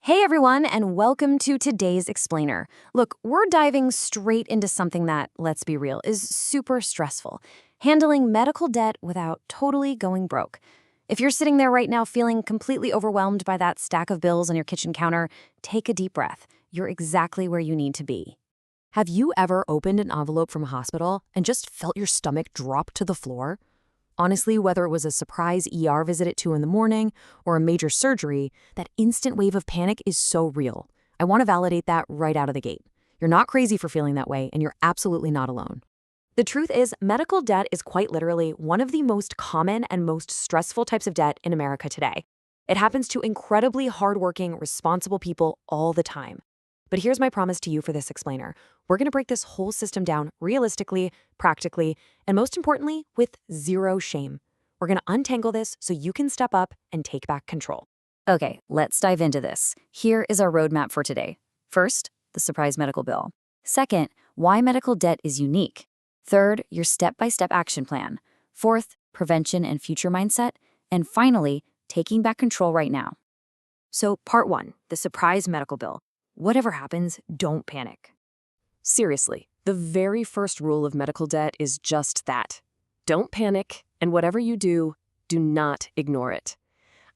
Hey everyone, and welcome to today's Explainer. Look, we're diving straight into something that, let's be real, is super stressful. Handling medical debt without totally going broke. If you're sitting there right now feeling completely overwhelmed by that stack of bills on your kitchen counter, take a deep breath. You're exactly where you need to be. Have you ever opened an envelope from a hospital and just felt your stomach drop to the floor? Honestly, whether it was a surprise ER visit at 2 in the morning or a major surgery, that instant wave of panic is so real. I want to validate that right out of the gate. You're not crazy for feeling that way, and you're absolutely not alone. The truth is, medical debt is quite literally one of the most common and most stressful types of debt in America today. It happens to incredibly hardworking, responsible people all the time. But here's my promise to you for this explainer. We're going to break this whole system down realistically, practically, and most importantly, with zero shame. We're going to untangle this so you can step up and take back control. Okay, let's dive into this. Here is our roadmap for today. First, the surprise medical bill. Second, why medical debt is unique. Third, your step-by-step action plan. Fourth, prevention and future mindset. And finally, taking back control right now. So, part 1, the surprise medical bill. Whatever happens, don't panic. Seriously, the very first rule of medical debt is just that. Don't panic, and whatever you do, do not ignore it.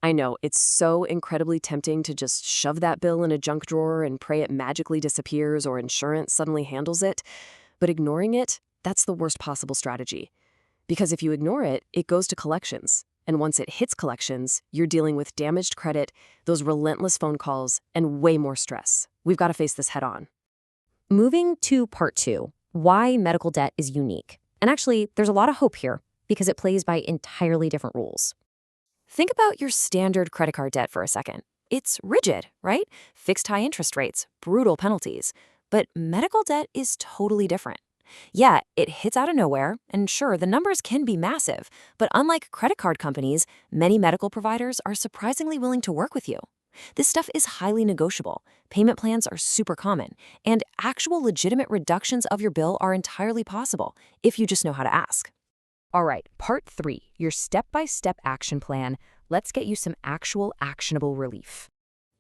I know, it's so incredibly tempting to just shove that bill in a junk drawer and pray it magically disappears or insurance suddenly handles it, but ignoring it, that's the worst possible strategy. Because if you ignore it, it goes to collections. And once it hits collections, you're dealing with damaged credit, those relentless phone calls, and way more stress. We've got to face this head on. Moving to part 2, why medical debt is unique. And actually, there's a lot of hope here because it plays by entirely different rules. Think about your standard credit card debt for a second. It's rigid, right? Fixed high interest rates, brutal penalties. But medical debt is totally different. Yeah, it hits out of nowhere, and sure, the numbers can be massive, but unlike credit card companies, many medical providers are surprisingly willing to work with you. This stuff is highly negotiable, payment plans are super common, and actual legitimate reductions of your bill are entirely possible if you just know how to ask. All right, part 3, your step-by-step action plan. Let's get you some actual actionable relief.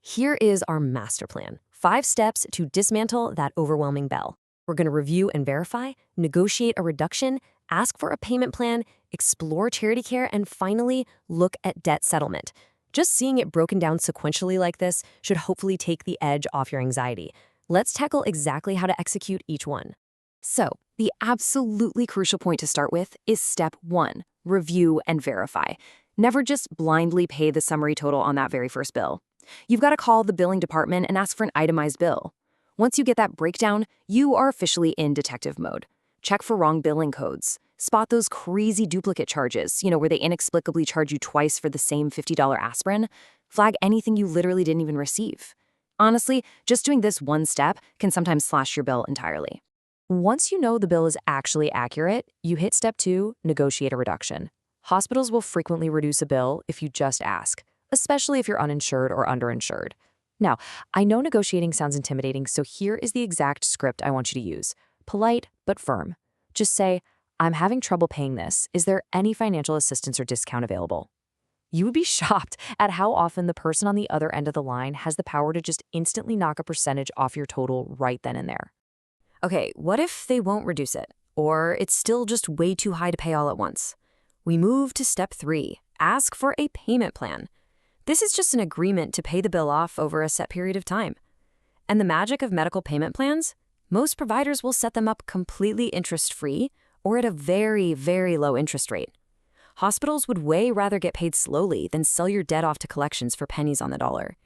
Here is our master plan, 5 steps to dismantle that overwhelming bill. We're going to review and verify, negotiate a reduction, ask for a payment plan, explore charity care, and finally, look at debt settlement. Just seeing it broken down sequentially like this should hopefully take the edge off your anxiety. Let's tackle exactly how to execute each one. So, the absolutely crucial point to start with is step 1, review and verify. Never just blindly pay the summary total on that very first bill. You've got to call the billing department and ask for an itemized bill. Once you get that breakdown, you are officially in detective mode. Check for wrong billing codes. Spot those crazy duplicate charges, where they inexplicably charge you twice for the same $50 aspirin. Flag anything you literally didn't even receive. Honestly, just doing this one step can sometimes slash your bill entirely. Once you know the bill is actually accurate, you hit step 2, negotiate a reduction. Hospitals will frequently reduce a bill if you just ask, especially if you're uninsured or underinsured. Now, I know negotiating sounds intimidating, so here is the exact script I want you to use. Polite, but firm. Just say, I'm having trouble paying this. Is there any financial assistance or discount available? You would be shocked at how often the person on the other end of the line has the power to just instantly knock a percentage off your total right then and there. Okay, what if they won't reduce it? Or it's still just way too high to pay all at once? We move to step 3, ask for a payment plan. This is just an agreement to pay the bill off over a set period of time. And the magic of medical payment plans? Most providers will set them up completely interest-free or at a very, very low interest rate. Hospitals would way rather get paid slowly than sell your debt off to collections for pennies on the dollar.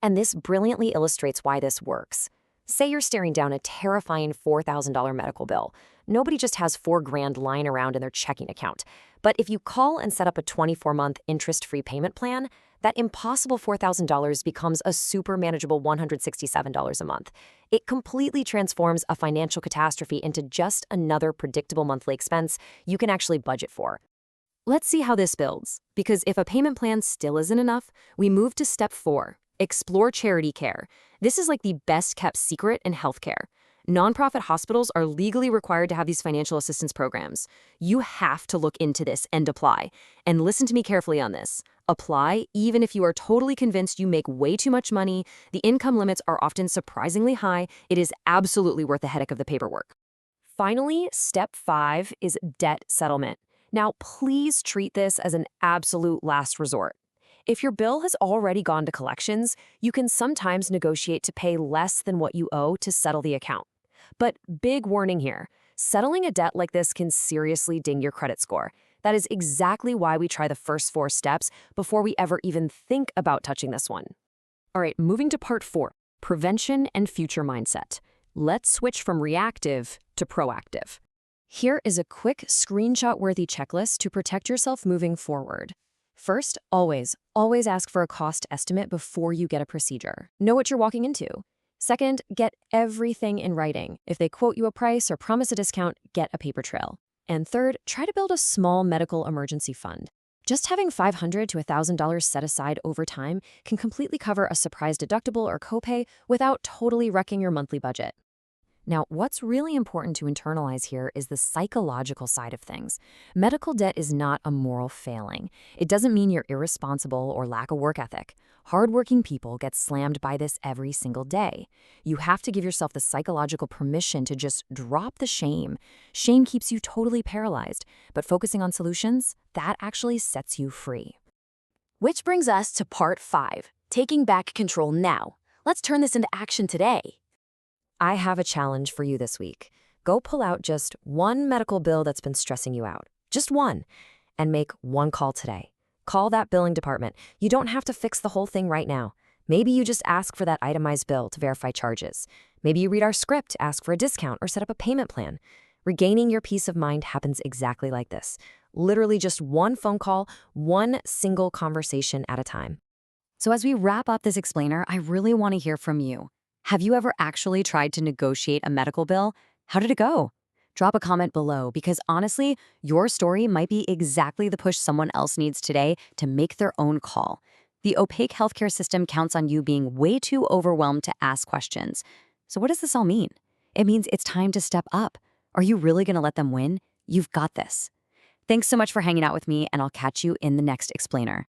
And this brilliantly illustrates why this works. Say you're staring down a terrifying $4,000 medical bill. Nobody just has $4,000 lying around in their checking account. But if you call and set up a 24-month interest-free payment plan, that impossible $4,000 becomes a super manageable $167 a month. It completely transforms a financial catastrophe into just another predictable monthly expense you can actually budget for. Let's see how this builds, because if a payment plan still isn't enough, we move to step 4, explore charity care. This is like the best-kept secret in healthcare. Nonprofit hospitals are legally required to have these financial assistance programs. You have to look into this and apply. And listen to me carefully on this. Apply even if you are totally convinced you make way too much money. The income limits are often surprisingly high. It is absolutely worth the headache of the paperwork. Finally, step 5 is debt settlement. Now, please treat this as an absolute last resort. If your bill has already gone to collections, you can sometimes negotiate to pay less than what you owe to settle the account. But big warning here, settling a debt like this can seriously ding your credit score. That is exactly why we try the first 4 steps before we ever even think about touching this one. All right, moving to part 4, prevention and future mindset. Let's switch from reactive to proactive. Here is a quick screenshot-worthy checklist to protect yourself moving forward. First, always ask for a cost estimate before you get a procedure. Know what you're walking into. Second, get everything in writing. If they quote you a price or promise a discount, get a paper trail. And third, try to build a small medical emergency fund. Just having $500 to $1,000 set aside over time can completely cover a surprise deductible or copay without totally wrecking your monthly budget. Now, what's really important to internalize here is the psychological side of things. Medical debt is not a moral failing. It doesn't mean you're irresponsible or lack a work ethic. Hardworking people get slammed by this every single day. You have to give yourself the psychological permission to just drop the shame. Shame keeps you totally paralyzed, but focusing on solutions, that actually sets you free. Which brings us to part 5, taking back control now. Let's turn this into action today. I have a challenge for you this week. Go pull out just one medical bill that's been stressing you out. Just one. And make one call today. Call that billing department. You don't have to fix the whole thing right now. Maybe you just ask for that itemized bill to verify charges. Maybe you read our script, ask for a discount, or set up a payment plan. Regaining your peace of mind happens exactly like this. Literally just one phone call, one single conversation at a time. So as we wrap up this explainer, I really want to hear from you. Have you ever actually tried to negotiate a medical bill? How did it go? Drop a comment below because honestly, your story might be exactly the push someone else needs today to make their own call. The opaque healthcare system counts on you being way too overwhelmed to ask questions. So what does this all mean? It means it's time to step up. Are you really going to let them win? You've got this. Thanks so much for hanging out with me, and I'll catch you in the next explainer.